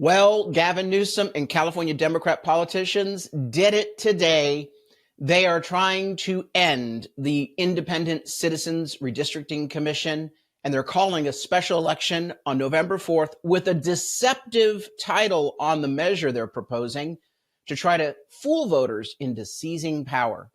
Well, Gavin Newsom and California Democrat politicians did it today. They are trying to end the Independent Citizens Redistricting Commission, and they're calling a special election on November 4th with a deceptive title on the measure they're proposing to try to fool voters into seizing power.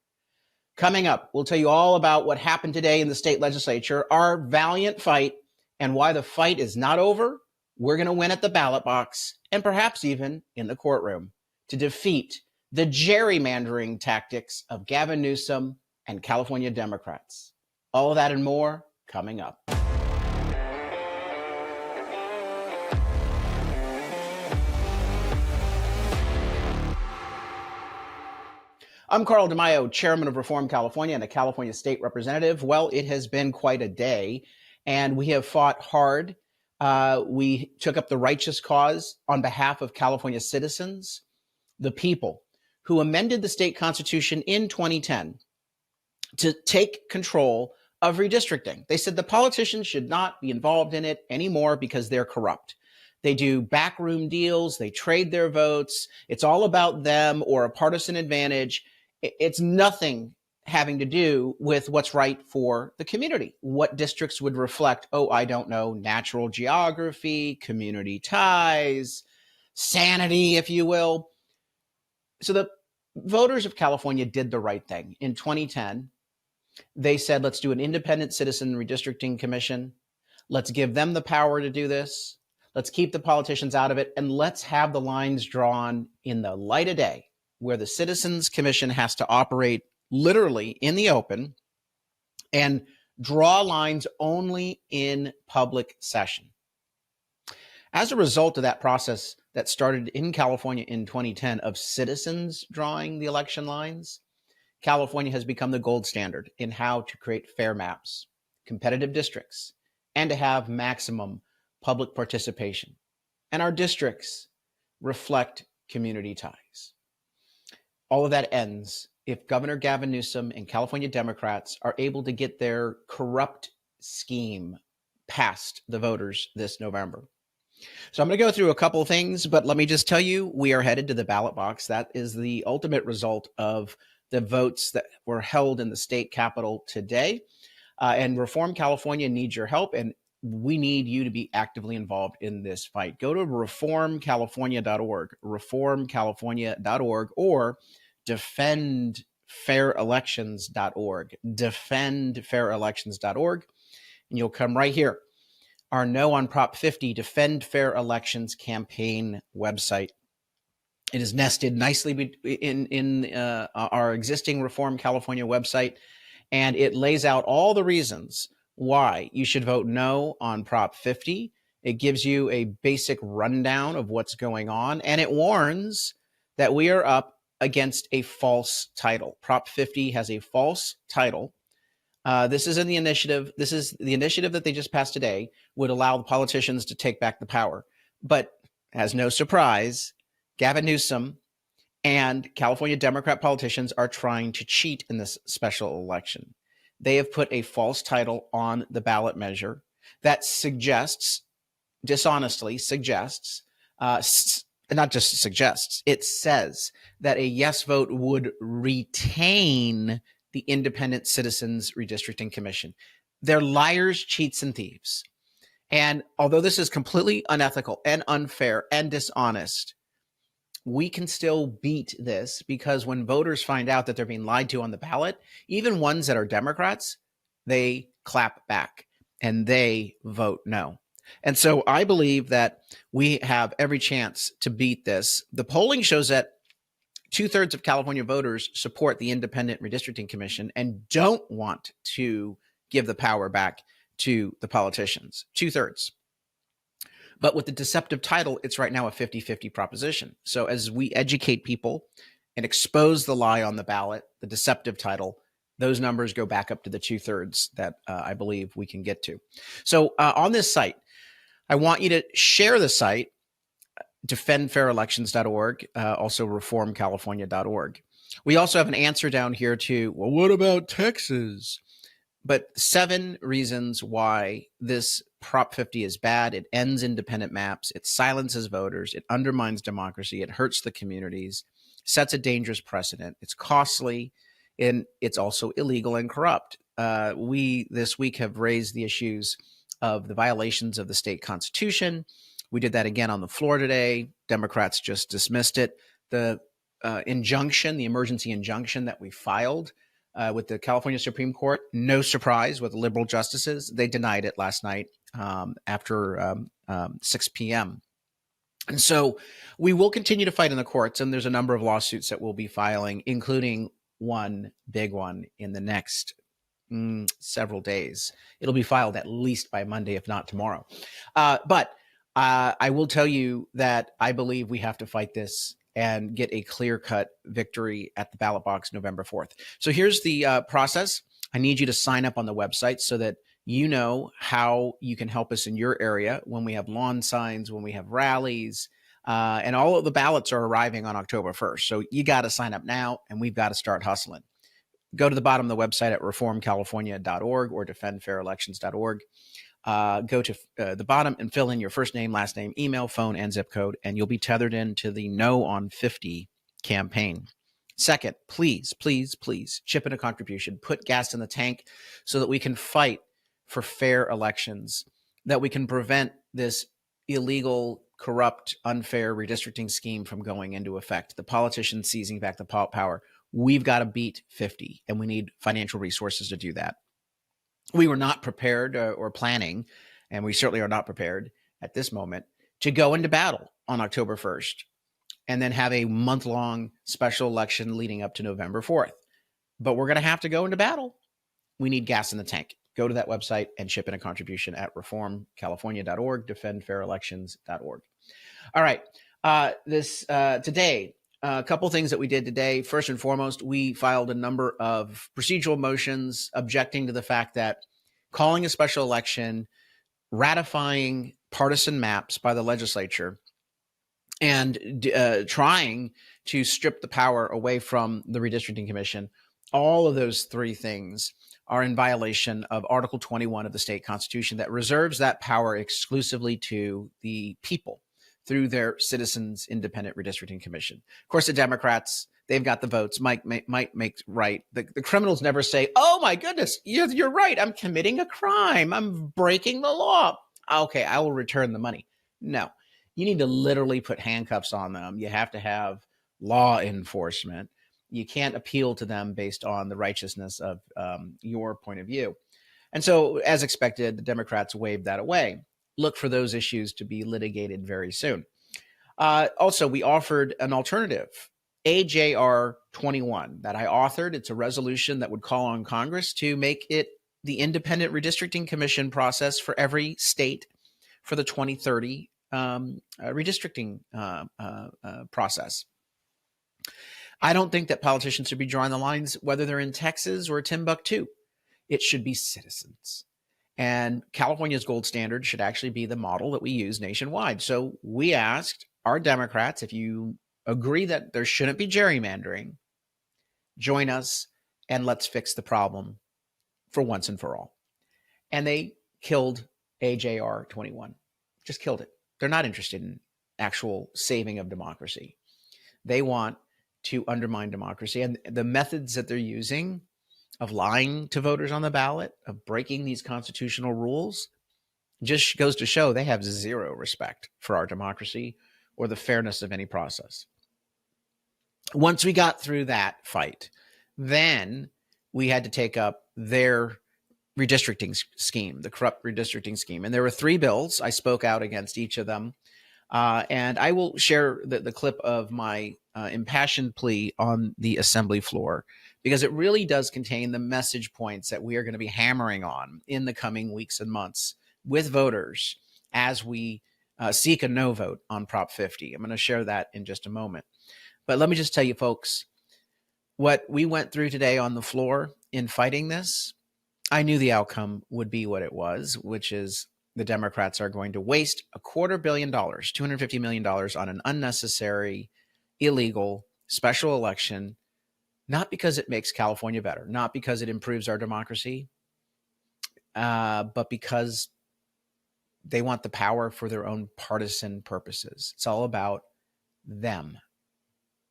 Coming up, we'll tell you all about what happened today in the state legislature, our valiant fight, and why the fight is not over. We're going to win at the ballot box and perhaps even in the courtroom to defeat the gerrymandering tactics of Gavin Newsom and California Democrats. All of that and more coming up. I'm Carl DeMaio, chairman of Reform California and a California state representative. Well, it has been quite a day, and we have fought hard. We took up the righteous cause on behalf of California citizens, the people who amended the state constitution in 2010 to take control of redistricting. They said the politicians should not be involved in it anymore because they're corrupt. They do backroom deals, they trade their votes. It's all about them or a partisan advantage. It's nothing having to do with what's right for the community. What districts would reflect, I don't know, natural geography, community ties, sanity, if you will. So the voters of California did the right thing. In 2010, they said, let's do an independent citizen redistricting commission. Let's give them the power to do this. Let's keep the politicians out of it. And let's have the lines drawn in the light of day, where the Citizens Commission has to operate literally in the open and draw lines only in public session. As a result of that process that started in California in 2010 of citizens drawing the election lines, California has become the gold standard in how to create fair maps, competitive districts, and to have maximum public participation. And our districts reflect community ties. All of that ends if Governor Gavin Newsom and California Democrats are able to get their corrupt scheme past the voters this November. So I'm going to go through a couple of things, but let me just tell you, we are headed to the ballot box. That is the ultimate result of the votes that were held in the state capitol today. And Reform California needs your help, and we need you to be actively involved in this fight. Go to reformcalifornia.org, reformcalifornia.org, or defendfairelections.org, defendfairelections.org, and you'll come right here. Our No on Prop 50 Defend Fair Elections campaign website. It is nested nicely in our existing Reform California website, and it lays out all the reasons why you should vote no on Prop 50. It gives you a basic rundown of what's going on, and it warns that we are up against a false title. Prop 50 has a false title. This is in the initiative. This is the initiative that they just passed today, would allow the politicians to take back the power. But as no surprise, Gavin Newsom and California Democrat politicians are trying to cheat in this special election. They have put a false title on the ballot measure that suggests, dishonestly suggests, not just suggests, it says that a yes vote would retain the Independent Citizens Redistricting Commission. They're liars, cheats, and thieves. And although this is completely unethical and unfair and dishonest, we can still beat this, because when voters find out that they're being lied to on the ballot, even ones that are Democrats, they clap back and they vote no. And so I believe that we have every chance to beat this. The polling shows that 2/3 of California voters support the Independent Redistricting Commission and don't want to give the power back to the politicians. 2/3. But with the deceptive title, it's right now a 50-50 proposition. So as we educate people and expose the lie on the ballot, the deceptive title, those numbers go back up to the 2/3 that I believe we can get to. So on this site, I want you to share the site, defendfairelections.org, also reformcalifornia.org. We also have an answer down here to, well, what about Texas? But 7 reasons why this Prop 50 is bad. It ends independent maps. It silences voters. It undermines democracy. It hurts the communities, sets a dangerous precedent. It's costly, and it's also illegal and corrupt. We this week have raised the issues of the violations of the state constitution. We did that again on the floor today. Democrats just dismissed it. The injunction, the emergency injunction that we filed with the California Supreme Court, no surprise with the liberal justices, they denied it last night after 6 p.m. And so we will continue to fight in the courts, and there's a number of lawsuits that we'll be filing, including one big one in the next several days. It'll be filed at least by Monday, if not tomorrow. But I will tell you that I believe we have to fight this and get a clear-cut victory at the ballot box November 4th. So here's the process. I need you to sign up on the website so that you know how you can help us in your area when we have lawn signs, when we have rallies, and all of the ballots are arriving on October 1st. So you got to sign up now, and we've got to start hustling. Go to the bottom of the website at reformcalifornia.org or defendfairelections.org. Go to the bottom and fill in your first name, last name, email, phone, and zip code, and you'll be tethered into the No on 50 campaign. Second, please, please, please chip in a contribution, put gas in the tank so that we can fight for fair elections, that we can prevent this illegal, corrupt, unfair redistricting scheme from going into effect, the politicians seizing back the power. We've got to beat 50, and we need financial resources to do that. We were not prepared or planning, and we certainly are not prepared at this moment to go into battle on October 1st and then have a month-long special election leading up to November 4th. But we're going to have to go into battle. We need gas in the tank. Go to that website and chip in a contribution at reformcalifornia.org, defendfairelections.org. All right. Today, a couple things that we did today. First and foremost, we filed a number of procedural motions objecting to the fact that calling a special election, ratifying partisan maps by the legislature, and trying to strip the power away from the Redistricting Commission, all of those 3 things are in violation of Article 21 of the state constitution that reserves that power exclusively to the people through their Citizens Independent Redistricting Commission. Of course, the Democrats, they've got the votes. Mike makes right. The criminals never say, oh my goodness, you're right. I'm committing a crime. I'm breaking the law. Okay, I will return the money. No, you need to literally put handcuffs on them. You have to have law enforcement. You can't appeal to them based on the righteousness of your point of view. And so, as expected, the Democrats waved that away. Look for those issues to be litigated very soon. Also, we offered an alternative, AJR 21, that I authored. It's a resolution that would call on Congress to make it the independent redistricting commission process for every state for the 2030 redistricting process. I don't think that politicians should be drawing the lines, whether they're in Texas or Timbuktu. It should be citizens. And California's gold standard should actually be the model that we use nationwide. So we asked our Democrats, if you agree that there shouldn't be gerrymandering, join us and let's fix the problem for once and for all. And they killed AJR 21, just killed it. They're not interested in actual saving of democracy. They want to undermine democracy. And the methods that they're using of lying to voters on the ballot, of breaking these constitutional rules, just goes to show they have zero respect for our democracy or the fairness of any process. Once we got through that fight, then we had to take up their redistricting scheme, the corrupt redistricting scheme. And there were 3 bills. I spoke out against each of them. And I will share the clip of my impassioned plea on the assembly floor, because it really does contain the message points that we are going to be hammering on in the coming weeks and months with voters as we seek a no vote on Prop 50. I'm going to share that in just a moment. But let me just tell you, folks, what we went through today on the floor in fighting this, I knew the outcome would be what it was, which is the Democrats are going to waste $250 million, $250 million on an unnecessary, illegal special election, not because it makes California better, not because it improves our democracy, but because they want the power for their own partisan purposes. It's all about them,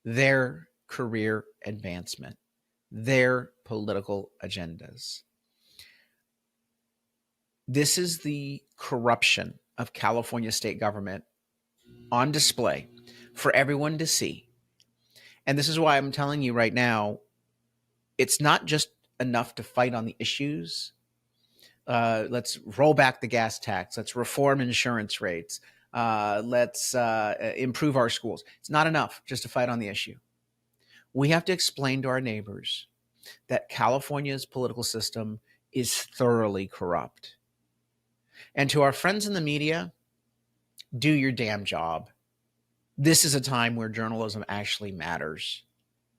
their career advancement, their political agendas. This is the corruption of California state government on display for everyone to see. And this is why I'm telling you right now, it's not just enough to fight on the issues. Let's roll back the gas tax. Let's reform insurance rates. Let's improve our schools. It's not enough just to fight on the issue. We have to explain to our neighbors that California's political system is thoroughly corrupt. And to our friends in the media, do your damn job. This is a time where journalism actually matters.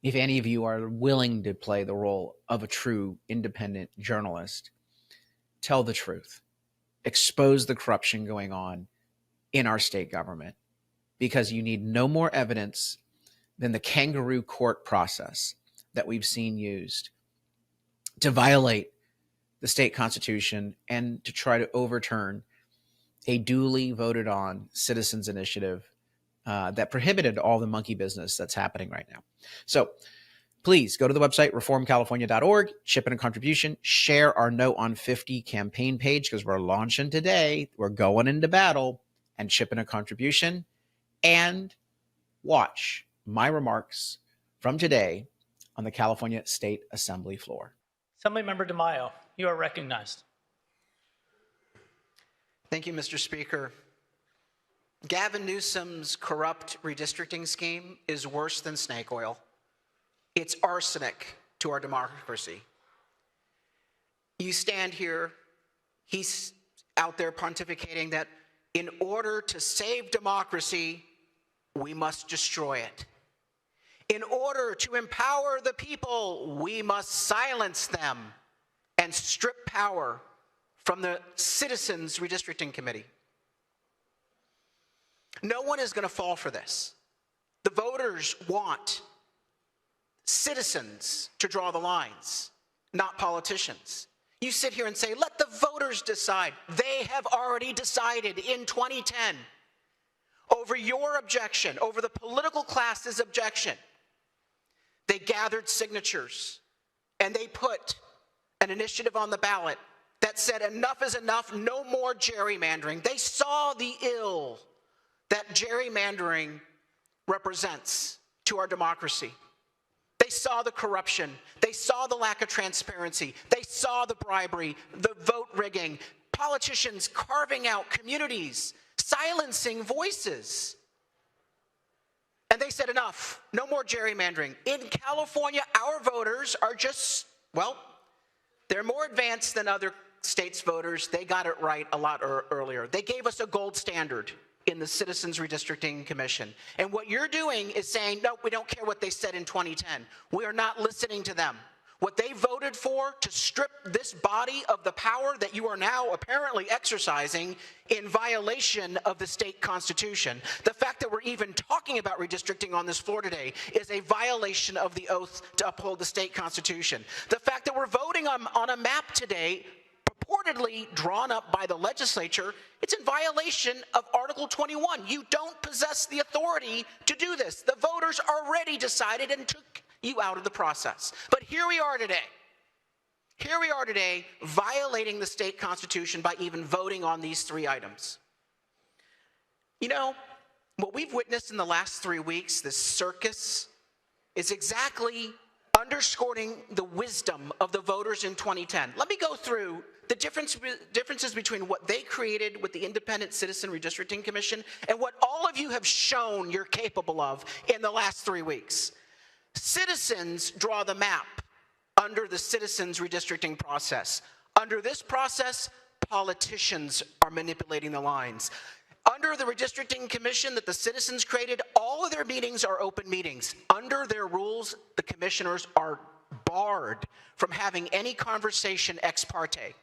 If any of you are willing to play the role of a true independent journalist, tell the truth. Expose the corruption going on in our state government, because you need no more evidence than the kangaroo court process that we've seen used to violate the state constitution and to try to overturn a duly voted on citizens initiative that prohibited all the monkey business that's happening right now. So please go to the website, reformcalifornia.org, chip in a contribution, share our No on 50 campaign page, because we're launching today. We're going into battle, and chip in a contribution, and watch my remarks from today on the California State Assembly floor. Assemblymember DeMaio, you are recognized. Thank you, Mr. Speaker. Gavin Newsom's corrupt redistricting scheme is worse than snake oil. It's arsenic to our democracy. You stand here, he's out there pontificating that in order to save democracy, we must destroy it. In order to empower the people, we must silence them and strip power from the Citizens Redistricting Committee. No one is going to fall for this. The voters want citizens to draw the lines, not politicians. You sit here and say, let the voters decide. They have already decided in 2010 over your objection, over the political class's objection. They gathered signatures and they put an initiative on the ballot that said enough is enough, no more gerrymandering. They saw the ill that gerrymandering represents to our democracy. They saw the corruption. They saw the lack of transparency. They saw the bribery, the vote rigging, politicians carving out communities, silencing voices. And they said enough, no more gerrymandering. In California, our voters are just, well, they're more advanced than other states' voters. They got it right a lot earlier. They gave us a gold standard in the Citizens Redistricting Commission. And what you're doing is saying, no, we don't care what they said in 2010. We are not listening to them. What they voted for to strip this body of the power that you are now apparently exercising in violation of the state constitution. The fact that we're even talking about redistricting on this floor today is a violation of the oath to uphold the state constitution. The fact that we're voting on a map today purportedly drawn up by the legislature, it's in violation of Article 21. You don't possess the authority to do this. The voters already decided and took you out of the process. But here we are today. Here we are today violating the state constitution by even voting on these three items. You know, what we've witnessed in the last 3 weeks, this circus, is exactly underscoring the wisdom of the voters in 2010. Let me go through the differences between what they created with the Independent Citizen Redistricting Commission and what all of you have shown you're capable of in the last 3 weeks. Citizens draw the map under the Citizens Redistricting process. Under this process, politicians are manipulating the lines. Under the Redistricting Commission that the citizens created, all of their meetings are open meetings. Under their rules, the commissioners are barred from having any conversation ex parte.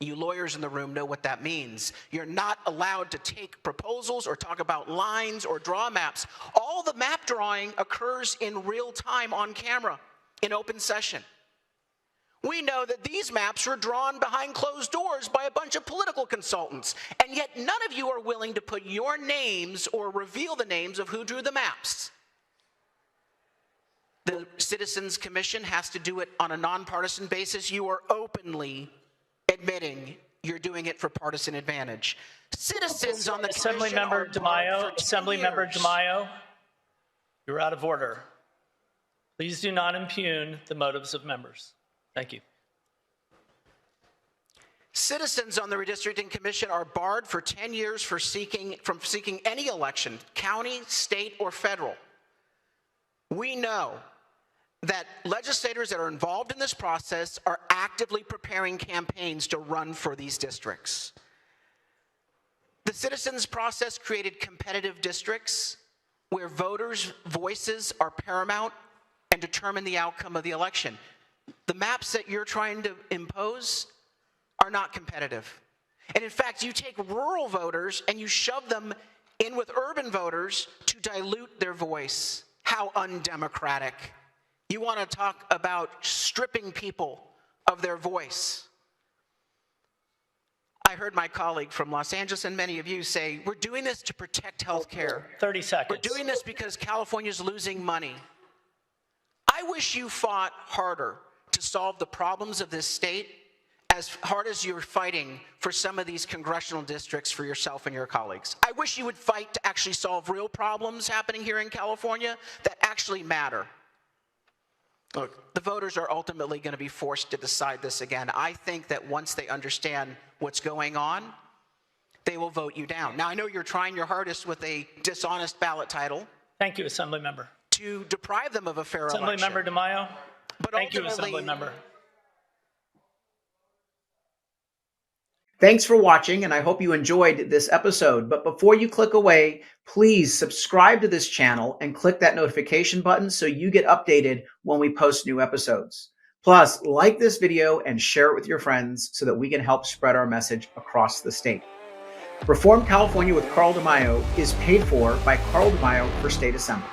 You lawyers in the room know what that means. You're not allowed to take proposals or talk about lines or draw maps. All the map drawing occurs in real time on camera, in open session. We know that these maps were drawn behind closed doors by a bunch of political consultants, and yet none of you are willing to put your names or reveal the names of who drew the maps. The Citizens Commission has to do it on a nonpartisan basis. You are openly admitting you're doing it for partisan advantage. Citizens on the commission are barred for 10 Assemblymember years. DeMaio, you're out of order. Please do not impugn the motives of members. Thank you. Citizens on the Redistricting Commission are barred for 10 years from seeking any election, county, state, or federal. We know that legislators that are involved in this process are actively preparing campaigns to run for these districts. The citizens process created competitive districts where voters' voices are paramount and determine the outcome of the election. The maps that you're trying to impose are not competitive. And in fact, you take rural voters and you shove them in with urban voters to dilute their voice. How undemocratic. You want to talk about stripping people of their voice. I heard my colleague from Los Angeles and many of you say, we're doing this to protect health care. 30 seconds. We're doing this because California's losing money. I wish you fought harder to solve the problems of this state as hard as you're fighting for some of these congressional districts for yourself and your colleagues. I wish you would fight to actually solve real problems happening here in California that actually matter. Look, the voters are ultimately going to be forced to decide this again. I think that once they understand what's going on, they will vote you down. Now, I know you're trying your hardest with a dishonest ballot title. Thank you, Assemblymember. To deprive them of a fair election. Assemblymember DeMaio. But Thank you, ultimately, Assemblymember. Thanks for watching, and I hope you enjoyed this episode. But before you click away, please subscribe to this channel and click that notification button so you get updated when we post new episodes. Plus, like this video and share it with your friends so that we can help spread our message across the state. Reform California with Carl DeMaio is paid for by Carl DeMaio for State Assembly.